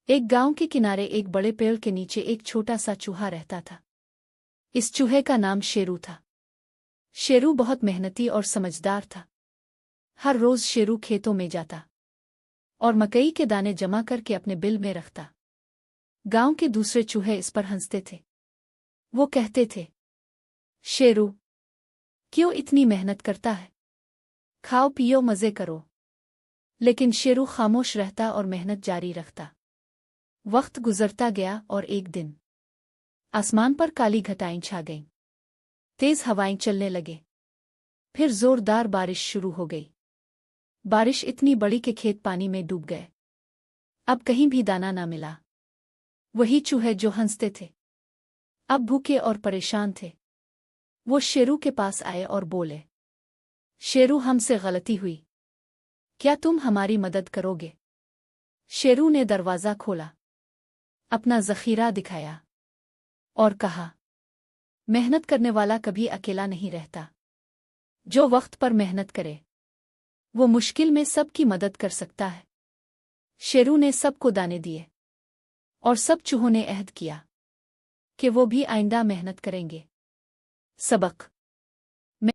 एक गांव के किनारे एक बड़े पेड़ के नीचे एक छोटा सा चूहा रहता था। इस चूहे का नाम शेरू था। शेरू बहुत मेहनती और समझदार था। हर रोज शेरू खेतों में जाता और मकई के दाने जमा करके अपने बिल में रखता। गांव के दूसरे चूहे इस पर हंसते थे। वो कहते थे, शेरू क्यों इतनी मेहनत करता है, खाओ पियो मजे करो। लेकिन शेरू खामोश रहता और मेहनत जारी रखता। वक्त गुजरता गया और एक दिन आसमान पर काली घटाएं छा गईं। तेज हवाएं चलने लगे। फिर जोरदार बारिश शुरू हो गई। बारिश इतनी बड़ी कि खेत पानी में डूब गए। अब कहीं भी दाना ना मिला। वही चूहे जो हंसते थे अब भूखे और परेशान थे। वो शेरू के पास आए और बोले, शेरू हमसे गलती हुई, क्या तुम हमारी मदद करोगे? शेरू ने दरवाज़ा खोला, अपना ज़ख़ीरा दिखाया और कहा, मेहनत करने वाला कभी अकेला नहीं रहता। जो वक्त पर मेहनत करे वो मुश्किल में सबकी मदद कर सकता है। शेरू ने सबको दाने दिए और सब चूहों ने अहद किया कि वो भी आइंदा मेहनत करेंगे। सबक।